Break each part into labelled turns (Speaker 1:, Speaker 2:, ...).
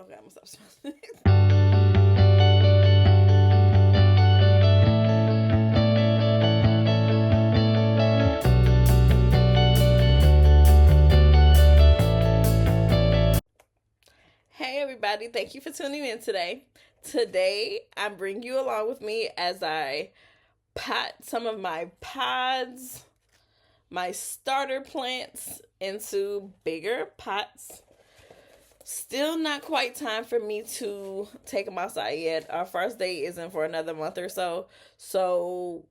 Speaker 1: Okay, I'm gonna stop smelling. Hey everybody, thank you for tuning in today. Today, I'm bringing you along with me as I pot some of my pods, my starter plants into bigger pots. Still not quite time for me to take them outside yet. Our first day isn't for another month or so. So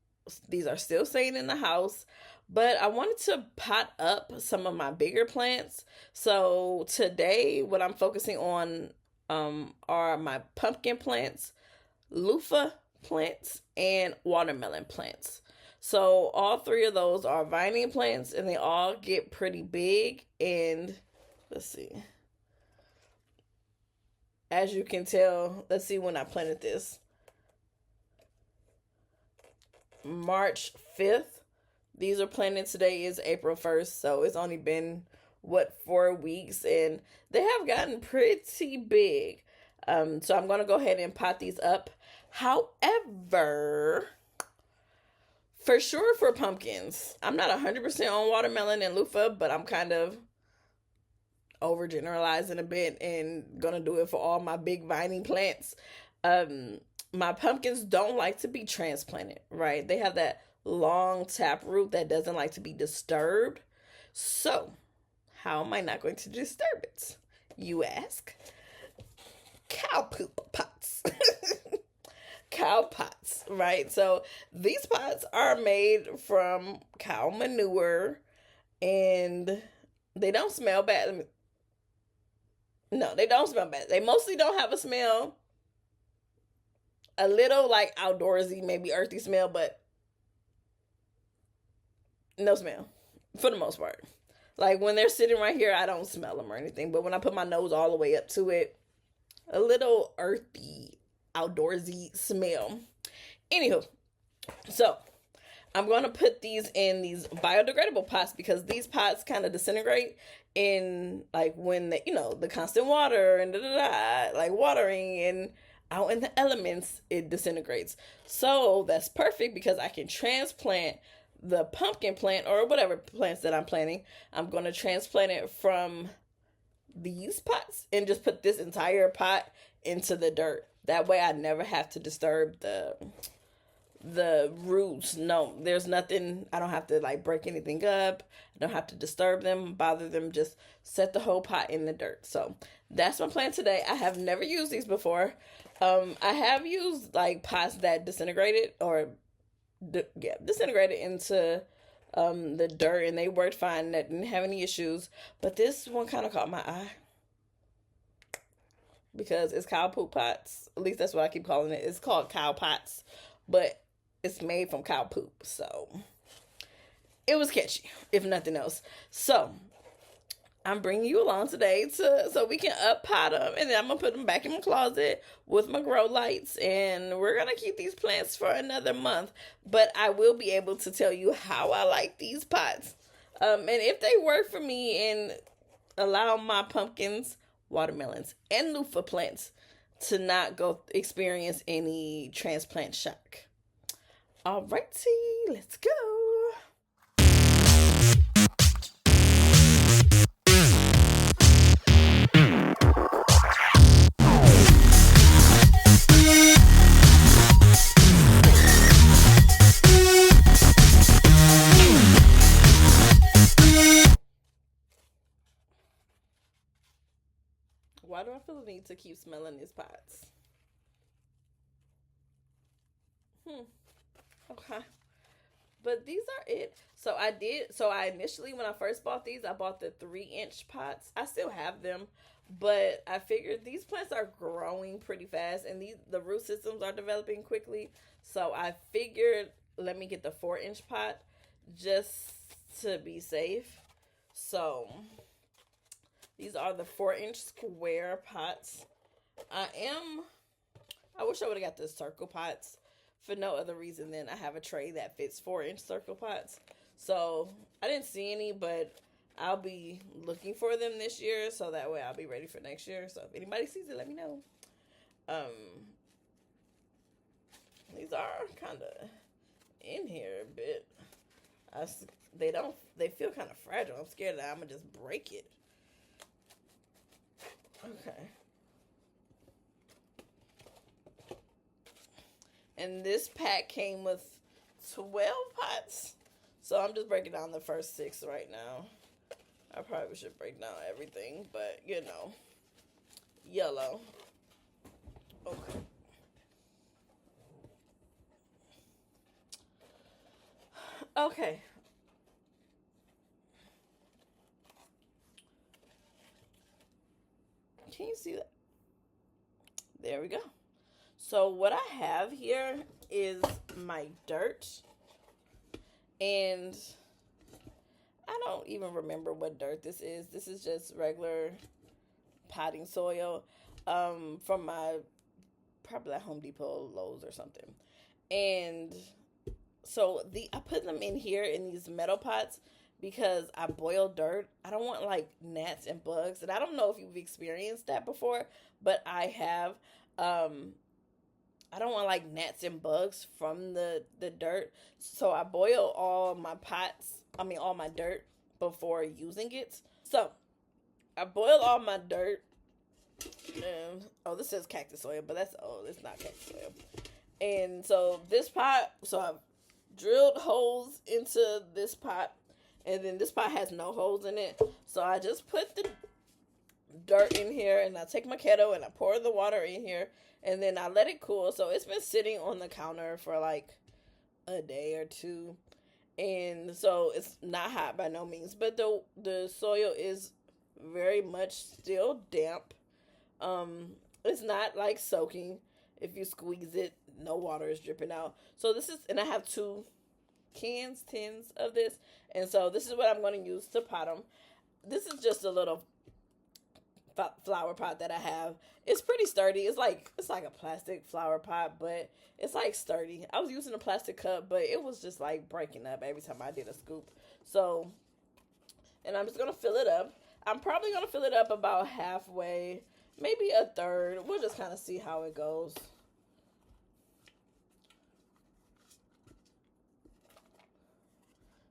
Speaker 1: these are still staying in the house. But I wanted to pot up some of my bigger plants. So today, what I'm focusing on are my pumpkin plants, loofah plants, and watermelon plants. So all three of those are vining plants, and they all get pretty big. And let's see, as you can tell, let's see when I planted this. March 5th. These are planted. Today is April 1st, so it's only been, 4 weeks, and they have gotten pretty big. So I'm going to go ahead and pot these up. However, for sure for pumpkins, I'm not 100% on watermelon and loofah, but I'm kind of overgeneralizing a bit and gonna do it for all my big vining plants. My pumpkins don't like to be transplanted, right? They have that long tap root that doesn't like to be disturbed. So, how am I not going to disturb it? You ask? Cow poop pots. Cow pots, right? So, these pots are made from cow manure and they don't smell bad. No, they don't smell bad. They mostly don't have a smell. A little like outdoorsy, maybe earthy smell, but no smell for the most part. Like when they're sitting right here, I don't smell them or anything. But when I put my nose all the way up to it, a little earthy, outdoorsy smell. Anywho, so I'm going to put these in these biodegradable pots because these pots kind of disintegrate in like when the constant water and like watering and out in the elements, it disintegrates. So that's perfect because I can transplant the pumpkin plant or whatever plants that I'm planting. I'm going to transplant it from these pots and just put this entire pot into the dirt. That way I never have to disturb the roots. No, there's nothing. I don't have to like break anything up. I don't have to disturb them, bother them. Just set the whole pot in the dirt. So that's my plan today. I have never used these before. I have used like pots that disintegrated or disintegrated into the dirt, and they worked fine. That didn't have any issues. But this one kind of caught my eye because it's cow poop pots. At least that's what I keep calling it. It's called cow pots, but it's made from cow poop. So it was catchy, if nothing else. So I'm bringing you along today so we can up pot them, and then I'm gonna put them back in my closet with my grow lights, and we're gonna keep these plants for another month. But I will be able to tell you how I like these pots, and if they work for me and allow my pumpkins, watermelons, and loofah plants to not go experience any transplant shock. Alrighty, let's go. Why do I feel the need to keep smelling these pots? Okay. But these are it. So I initially, when I first bought these, I bought the 3-inch pots. I still have them, but I figured these plants are growing pretty fast and the root systems are developing quickly. So I figured let me get the 4-inch pot just to be safe. So these are the 4-inch square pots. I wish I would have got the circle pots for no other reason than I have a tray that fits 4-inch circle pots. So I didn't see any, but I'll be looking for them this year, so that way I'll be ready for next year. So if anybody sees it, let me know. These are kind of in here a bit. They feel kind of fragile. I'm scared that I'm gonna just break it. Okay. And this pack came with 12 pots. So I'm just breaking down the first 6 right now. I probably should break down everything, but you know, yellow. Okay. Okay. Can you see that? There we go. So what I have here is my dirt. And I don't even remember what dirt this is. This is just regular potting soil from my, probably at Home Depot, Lowe's or something. And so I put them in here in these metal pots because I boil dirt. I don't want like gnats and bugs. And I don't know if you've experienced that before, but I have. I don't want like gnats and bugs from the dirt. So I boil all my all my dirt before using it. So I boil all my dirt. This says cactus soil, but it's not cactus soil. And so this pot, so I've drilled holes into this pot, and then this pot has no holes in it. So I just put the dirt in here, and I take my kettle and I pour the water in here, and then I let it cool. So it's been sitting on the counter for like a day or two, and so it's not hot by no means, but the soil is very much still damp. It's not like soaking. If you squeeze it, no water is dripping out. So and I have 2 tins of this, and so this is what I'm going to use to pot them. This is just a little flower pot that I have. It's pretty sturdy. It's like a plastic flower pot, but it's like sturdy. I was using a plastic cup, but it was just like breaking up every time I did a scoop. So, and I'm just going to fill it up. I'm probably going to fill it up about halfway, maybe a third. We'll just kind of see how it goes.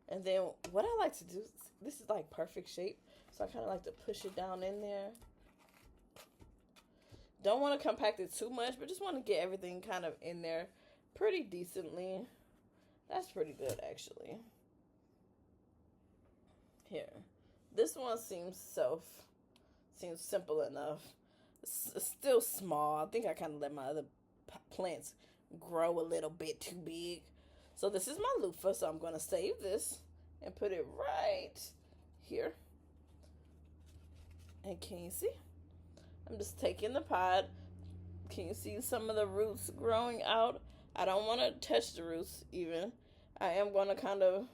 Speaker 1: And then what I like to do, this is like perfect shape, so I kind of like to push it down in there. Don't want to compact it too much, but just want to get everything kind of in there pretty decently. That's pretty good, actually. Here. This one seems simple enough. It's still small. I think I kind of let my other plants grow a little bit too big. So this is my loofah, so I'm going to save this and put it right here. And can you see? I'm just taking the pot. Can you see some of the roots growing out? I don't want to touch the roots even. I am going to kind of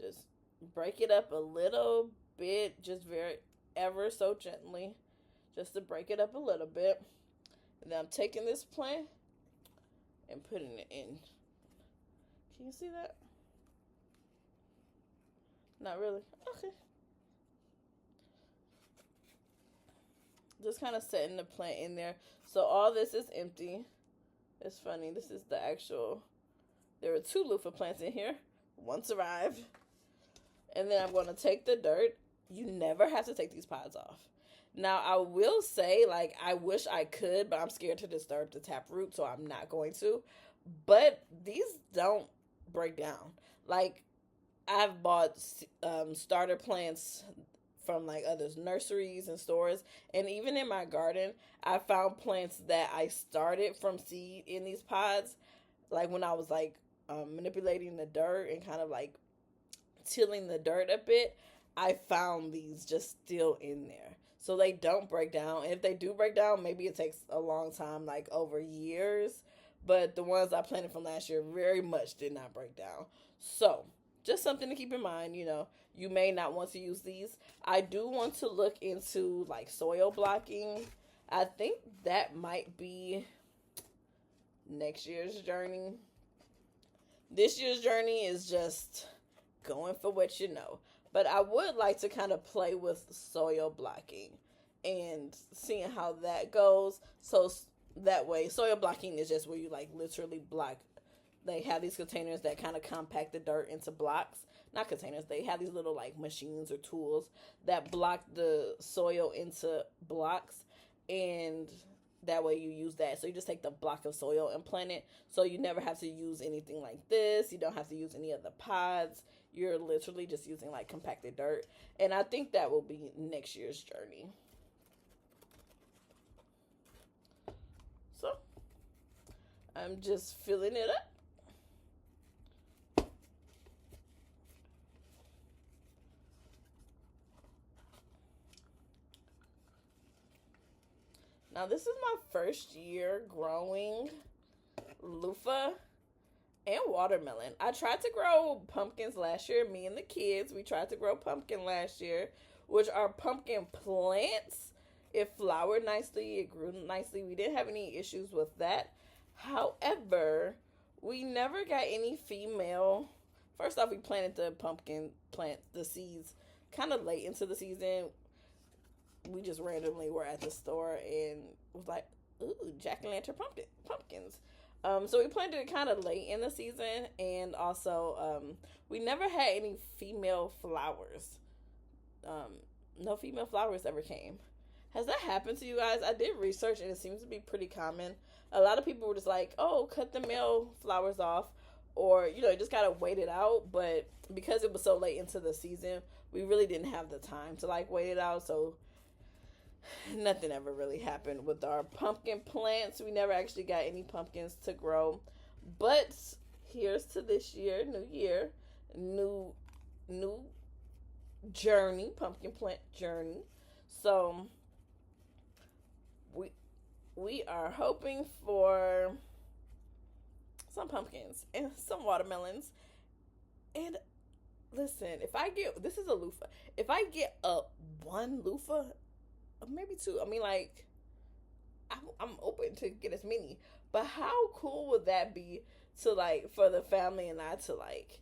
Speaker 1: just break it up a little bit, just ever so gently, just to break it up a little bit. And then I'm taking this plant and putting it in. Can you see that? Not really. Okay. Just kind of setting the plant in there. So all this is empty. It's funny. This is the actual. There were 2 loofah plants in here. One survived. And then I'm going to take the dirt. You never have to take these pods off. Now, I will say, like, I wish I could, but I'm scared to disturb the taproot, so I'm not going to. But these don't break down. Like, I've bought starter plants from, like, others' nurseries and stores. And even in my garden, I found plants that I started from seed in these pods. Like, when I was, like, manipulating the dirt and kind of, like, tilling the dirt a bit, I found these just still in there. So they don't break down. And if they do break down, maybe it takes a long time, like over years. But the ones I planted from last year very much did not break down. So just something to keep in mind, you know, you may not want to use these. I do want to look into like soil blocking. I think that might be next year's journey. This year's journey is just going for what you know. But I would like to kind of play with soil blocking and seeing how that goes. So that way, soil blocking is just where you like literally block. They have these containers that kind of compact the dirt into blocks. Not containers, they have these little like machines or tools that block the soil into blocks, and that way you use that. So you just take the block of soil and plant it. So you never have to use anything like this. You don't have to use any of the pods. You're literally just using like compacted dirt. And I think that will be next year's journey. So I'm just filling it up. Now, this is my first year growing loofah and watermelon. I tried to grow pumpkins last year. Me and the kids, we tried to grow pumpkin last year, which are pumpkin plants. It flowered nicely. It grew nicely. We didn't have any issues with that. However, we never got any female. First off, we planted the pumpkin plant, the seeds, kind of late into the season. We just randomly were at the store and was like, ooh, jack-o'-lantern pumpkins. So we planted it kind of late in the season, and also we never had any female flowers. No female flowers ever came. Has that happened to you guys? I did research, and it seems to be pretty common. A lot of people were just like, oh, cut the male flowers off, or, you know, just gotta wait it out. But because it was so late into the season, we really didn't have the time to, like, wait it out, so nothing ever really happened with our pumpkin plants. We never actually got any pumpkins to grow. But here's to this year, new year, new journey, pumpkin plant journey. So we are hoping for some pumpkins and some watermelons. And listen, this is a loofah. If I get one loofah, maybe two. I mean, like, I'm open to get as many. But how cool would that be to, like, for the family and I to, like,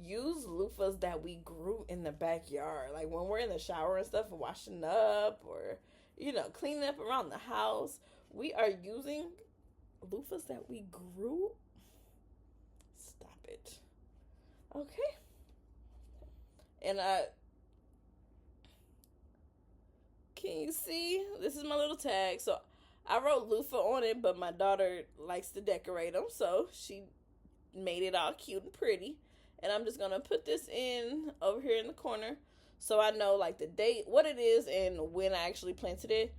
Speaker 1: use loofahs that we grew in the backyard. Like, when we're in the shower and stuff and washing up or, you know, cleaning up around the house, we are using loofahs that we grew. Stop it. Okay. And can you see? This is my little tag. So I wrote loofah on it, but my daughter likes to decorate them, so she made it all cute and pretty. And I'm just going to put this in over here in the corner so I know, like, the date, what it is, and when I actually planted it.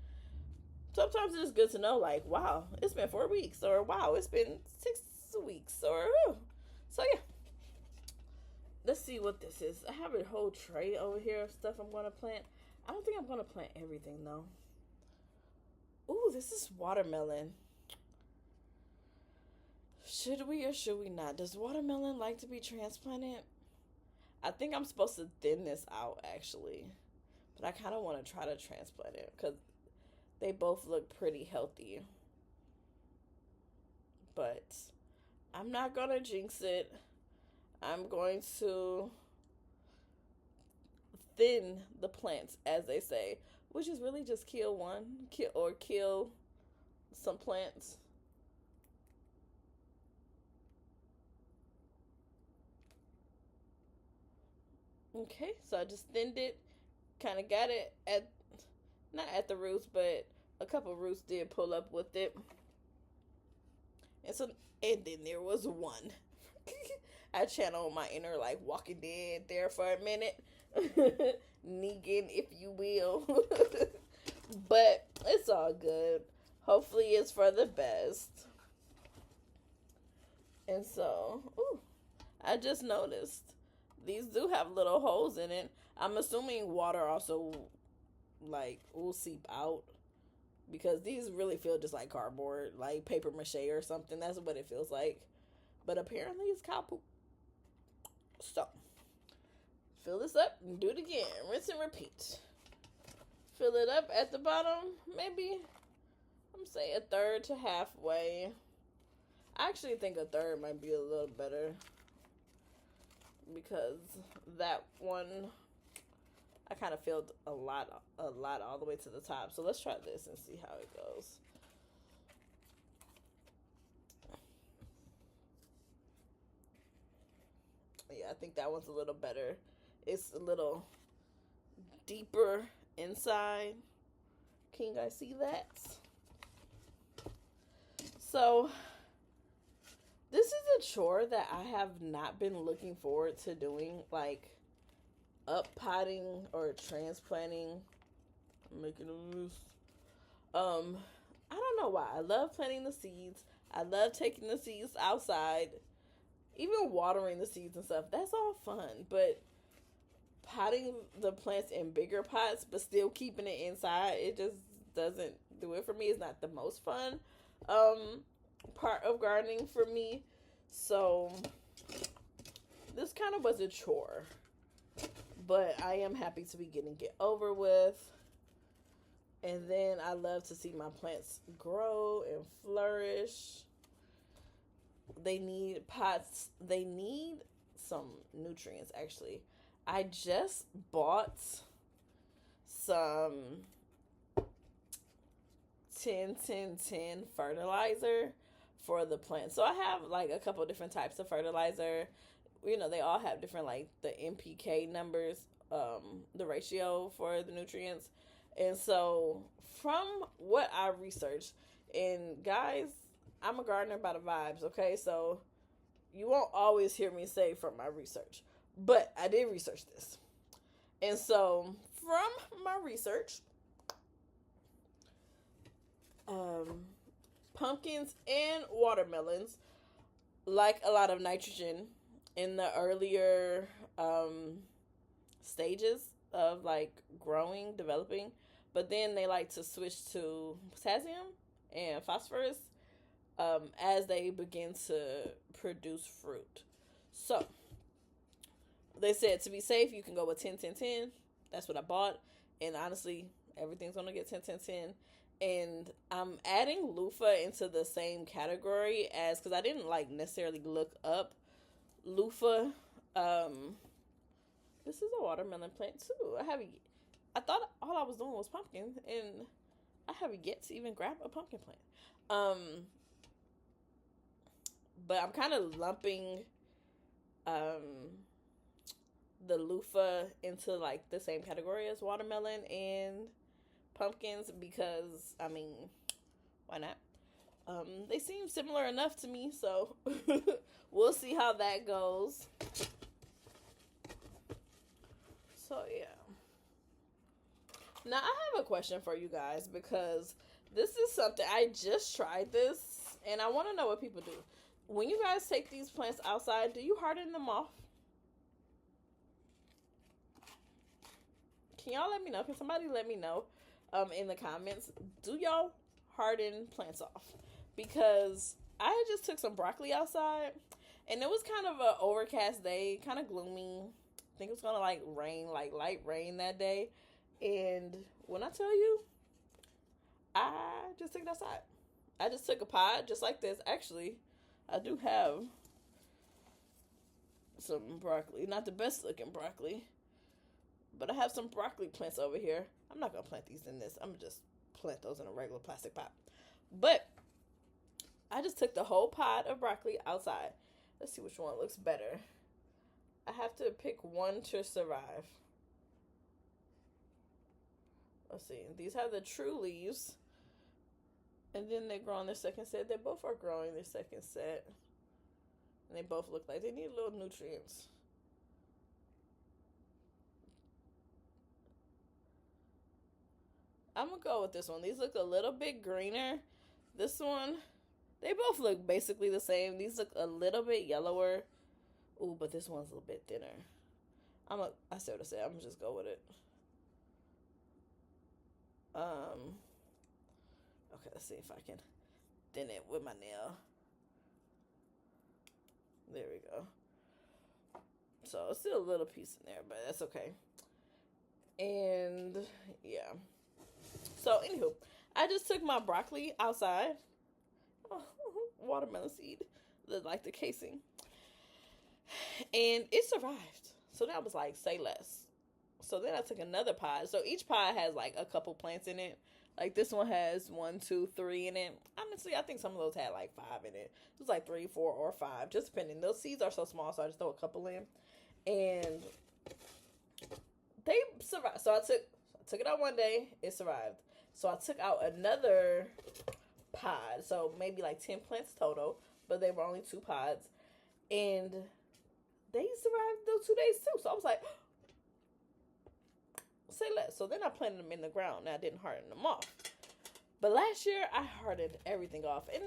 Speaker 1: Sometimes it's good to know, like, wow, it's been 4 weeks, or wow, it's been 6 weeks, or, so yeah. Let's see what this is. I have a whole tray over here of stuff I'm going to plant. I don't think I'm going to plant everything, though. Ooh, this is watermelon. Should we or should we not? Does watermelon like to be transplanted? I think I'm supposed to thin this out, actually. But I kind of want to try to transplant it because they both look pretty healthy. But I'm not going to jinx it. I'm going to thin the plants, as they say, which is really just kill some plants. Okay, so I just thinned it, kind of got it not at the roots, but a couple roots did pull up with it. And then there was one. I channeled my inner, like, Walking Dead there for a minute. Negan, if you will. But it's all good. Hopefully it's for the best. And so, I just noticed these do have little holes in it. I'm assuming water also, like, will seep out. Because these really feel just like cardboard, like paper mache or something. That's what it feels like. But apparently it's cow poop. So, fill this up and do it again. Rinse and repeat. Fill it up at the bottom. Maybe, I'm saying a third to halfway. I actually think a third might be a little better. because that one I kind of filled a lot all the way to the top. So let's try this and see how it goes. Yeah, I think that one's a little better. It's a little deeper inside. Can you guys see that? So this is a chore that I have not been looking forward to doing, like up potting or transplanting. I'm making a mess. I don't know why. I love planting the seeds. I love taking the seeds outside. Even watering the seeds and stuff. That's all fun. But potting the plants in bigger pots but still keeping it inside, it just doesn't do it for me. It's not the most fun part of gardening for me. So this kind of was a chore. But I am happy to be getting it over with. And then I love to see my plants grow and flourish. They need pots. They need some nutrients, actually. I just bought some 10-10-10 fertilizer for the plants. So I have like a couple different types of fertilizer. You know, they all have different, like the NPK numbers, the ratio for the nutrients. And so from what I researched, and guys, I'm a gardener by the vibes, okay? So you won't always hear me say from my research, but I did research this. And so from my research, pumpkins and watermelons like a lot of nitrogen in the earlier stages of like growing, developing, but then they like to switch to potassium and phosphorus as they begin to produce fruit. So they said to be safe, you can go with 10-10-10. That's what I bought, and honestly, everything's gonna get 10-10-10. And I'm adding loofah into the same category as, because I didn't like necessarily look up loofah. This is a watermelon plant too. I thought all I was doing was pumpkin, and I haven't yet to even grab a pumpkin plant. But I'm kind of lumping the loofah into like the same category as watermelon and pumpkins because, I mean, why not? They seem similar enough to me, so we'll see how that goes. So yeah. Now I have a question for you guys, because this is something I just tried this and I want to know what people do. When you guys take these plants outside, do you harden them off? Can y'all let me know? Can somebody let me know in the comments? Do y'all harden plants off? Because I just took some broccoli outside and it was kind of an overcast day, kind of gloomy. I think it was gonna like rain, like light rain that day. And when I tell you, I just took it outside. I just took a pot just like this. Actually, I do have some broccoli. Not the best looking broccoli, but I have some broccoli plants over here. I'm not going to plant these in this. I'm going to just plant those in a regular plastic pot. But I just took the whole pot of broccoli outside. Let's see which one looks better. I have to pick one to survive. Let's see. These have the true leaves. And then they grow on their second set. They both are growing their second set. And they both look like they need little nutrients. I'm going to go with this one. These look a little bit greener. This one, they both look basically the same. These look a little bit yellower. Ooh, but this one's a little bit thinner. I see what I said. I'm going to just go with it. Okay, let's see if I can thin it with my nail. There we go. So it's still a little piece in there, but that's okay. And yeah. So anywho, I just took my broccoli outside. Oh, watermelon seed, like the casing. And it survived. So then I was like, say less. So then I took another pod. So each pod has like a couple plants in it. Like this one has 1, 2, 3 in it. Honestly, I think some of those had like 5 in it. It was like 3, 4, or 5, just depending. Those seeds are so small, so I just throw a couple in, and they survived. So I took it out one day. It survived. So I took out another pod. So maybe like 10 plants total, but they were only 2 pods, and they survived those 2 days too. So I was like, say less. So then I planted them in the ground. Now I didn't harden them off. But last year I hardened everything off. And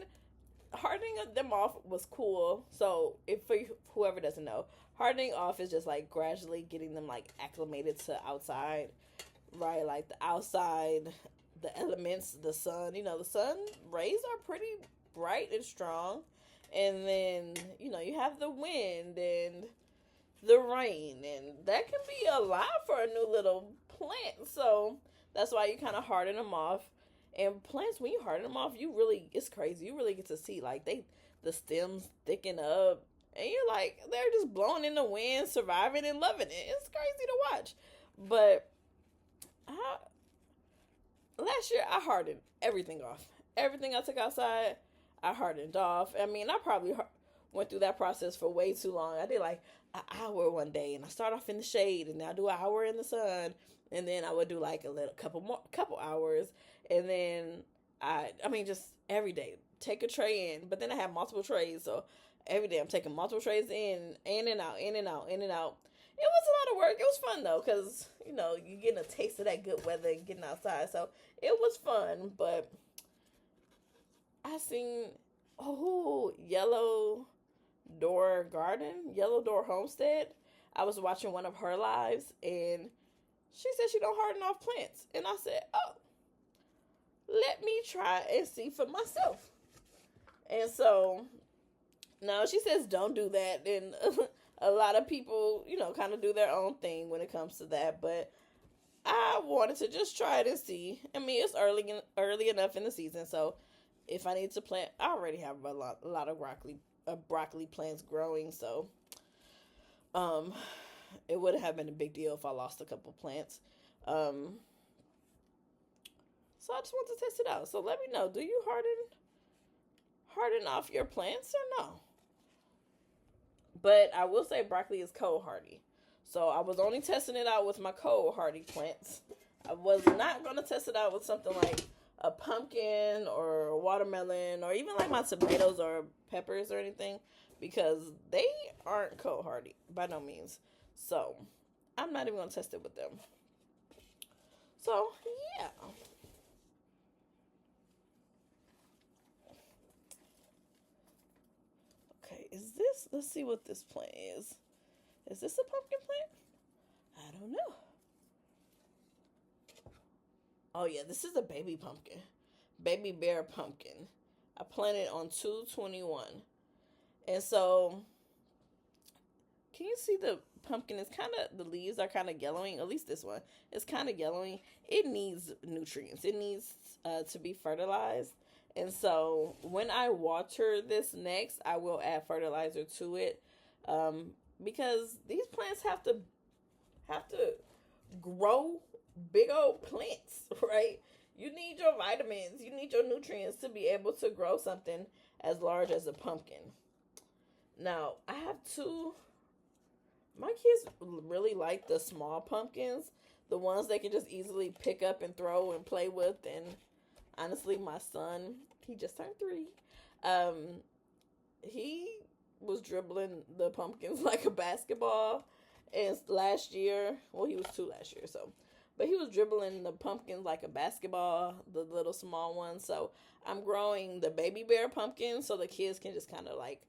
Speaker 1: hardening them off was cool. So if for whoever doesn't know, hardening off is just like gradually getting them like acclimated to outside. Right? Like the outside, the elements, the sun. The sun rays are pretty bright and strong. And then, you have the wind and the rain, and that can be a lot for a new little plant. So that's why you kind of harden them off. And plants, when you harden them off, it's crazy. You really get to see like the stems thicken up, and you're like, they're just blowing in the wind, surviving and loving it. It's crazy to watch. But last year I hardened everything off. Everything I took outside, I hardened off. I mean, I probably went through that process for way too long. I did like an hour one day, and I start off in the shade, and I do an hour in the sun, and then I would do like a couple hours, and then I mean, just every day take a tray in. But then I have multiple trays, so every day I'm taking multiple trays in and out, in and out, in and out. It was a lot of work. It was fun though, because you're getting a taste of that good weather and getting outside, so it was fun. But I seen Yellow Door Homestead. I was watching one of her lives, and she said she don't harden off plants, and I said, oh, let me try and see for myself. And so now she says don't do that, and a lot of people kind of do their own thing when it comes to that. But I wanted to just try it and see. I mean, it's early enough in the season, so if I need to plant, I already have a lot of broccoli plants growing, so it wouldn't have been a big deal if I lost a couple plants. So I just want to test it out. So let me know, do you harden off your plants or no? But I will say broccoli is cold hardy. So I was only testing it out with my cold hardy plants. I was not going to test it out with something like a pumpkin or a watermelon or even like my tomatoes or peppers or anything, because they aren't cold hardy by no means. So I'm not even going to test it with them. So yeah. Okay, let's see what this plant is. Is this a pumpkin plant? I don't know. Oh yeah, this is a baby pumpkin. Baby bear pumpkin. I planted on 2/21. And so, can you see the pumpkin is the leaves are kind of yellowing. At least this one. It's kind of yellowing. It needs nutrients. It needs to be fertilized. And so, when I water this next, I will add fertilizer to it. Because these plants have to grow big old plants, right? You need your vitamins, you need your nutrients to be able to grow something as large as a pumpkin. Now, I have my kids really like the small pumpkins, the ones they can just easily pick up and throw and play with. And honestly, my son, he just turned 3. He was dribbling the pumpkins like a basketball. And last year, well, he was 2 last year, so. But he was dribbling the pumpkins like a basketball, the little small ones. So I'm growing the baby bear pumpkin so the kids can just kind of like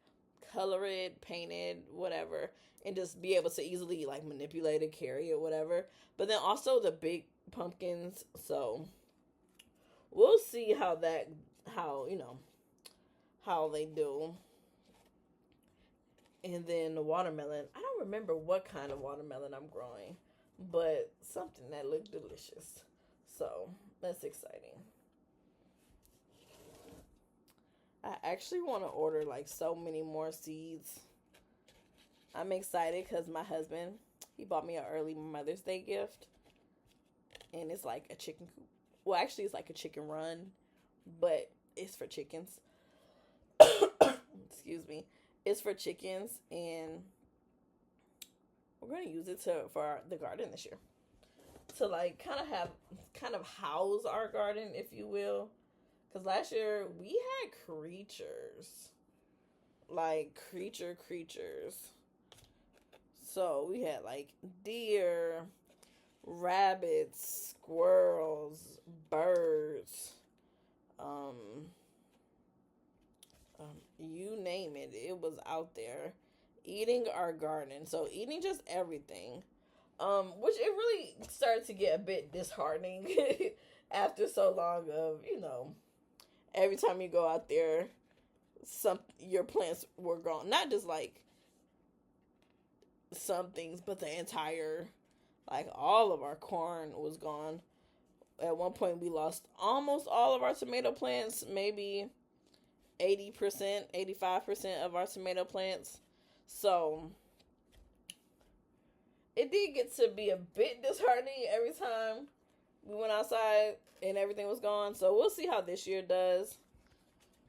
Speaker 1: color it, paint it, whatever, and just be able to easily like manipulate it, carry it, whatever. But then also the big pumpkins. So we'll see how they do. And then the watermelon. I don't remember what kind of watermelon I'm growing, but something that looked delicious. So that's exciting. I actually want to order like so many more seeds. I'm excited because my husband, he bought me an early Mother's Day gift. And it's like a chicken coop. Well, actually, it's like a chicken run, but it's for chickens. Excuse me. It's for chickens, and we're going to use it for the garden this year. To like kind of house our garden, if you will. Because last year we had creatures. Like creatures. So we had like deer, rabbits, squirrels, birds, you name it. It was out there eating our garden. So eating just everything. Which it really started to get a bit disheartening after so long of, every time you go out there, your plants were gone. Not just like some things, but the entire, like all of our corn was gone. At one point we lost almost all of our tomato plants, maybe 80%, 85% of our tomato plants. So it did get to be a bit disheartening every time we went outside and everything was gone. So we'll see how this year does.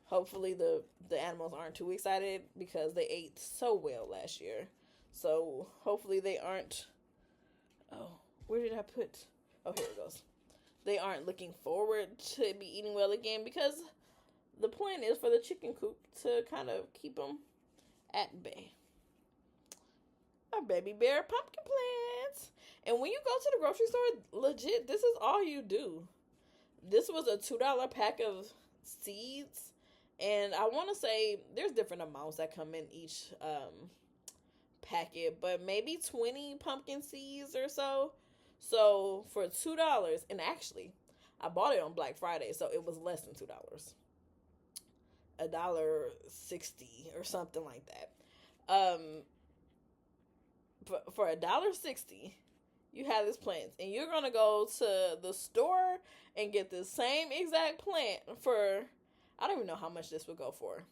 Speaker 1: Hopefully the animals aren't too excited because they ate so well last year. So hopefully they aren't. Oh, where did I put? Oh, here it goes. They aren't looking forward to be eating well again because the plan is for the chicken coop to kind of keep them at bay. Our baby bear pumpkin plants. And when you go to the grocery store, legit, this is all you do. This was a $2 pack of seeds. And I want to say there's different amounts that come in each packet, but maybe 20 pumpkin seeds or so. So for $2, and actually, I bought it on Black Friday, so it was less than $2. $1.60 or something like that. For $1.60, you have this plant, and you're gonna go to the store and get the same exact plant for, I don't even know how much this would go for.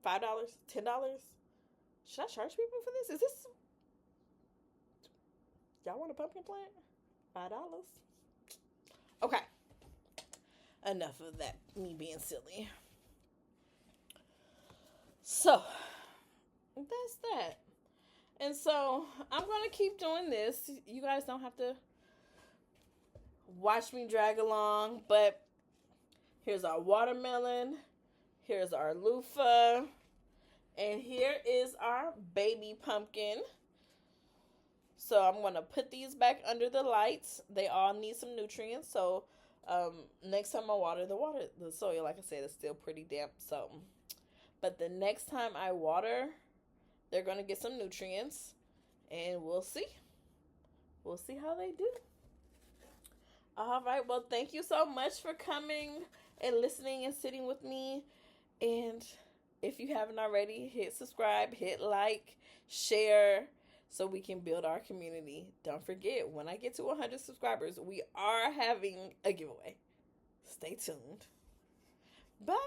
Speaker 1: $5? $10? Should I charge people for this? Is this, y'all want a pumpkin plant? $5? Okay. Enough of that, me being silly. So, that's that. And so, I'm going to keep doing this. You guys don't have to watch me drag along, but here's our watermelon. Here's our loofah. And here is our baby pumpkin. So I'm going to put these back under the lights. They all need some nutrients. So next time I water the soil, like I said, is still pretty damp. So, but the next time I water, they're going to get some nutrients. And we'll see. We'll see how they do. All right. Well, thank you so much for coming and listening and sitting with me. And if you haven't already, hit subscribe, hit like, share, so we can build our community. Don't forget, when I get to 100 subscribers, we are having a giveaway. Stay tuned. Bye.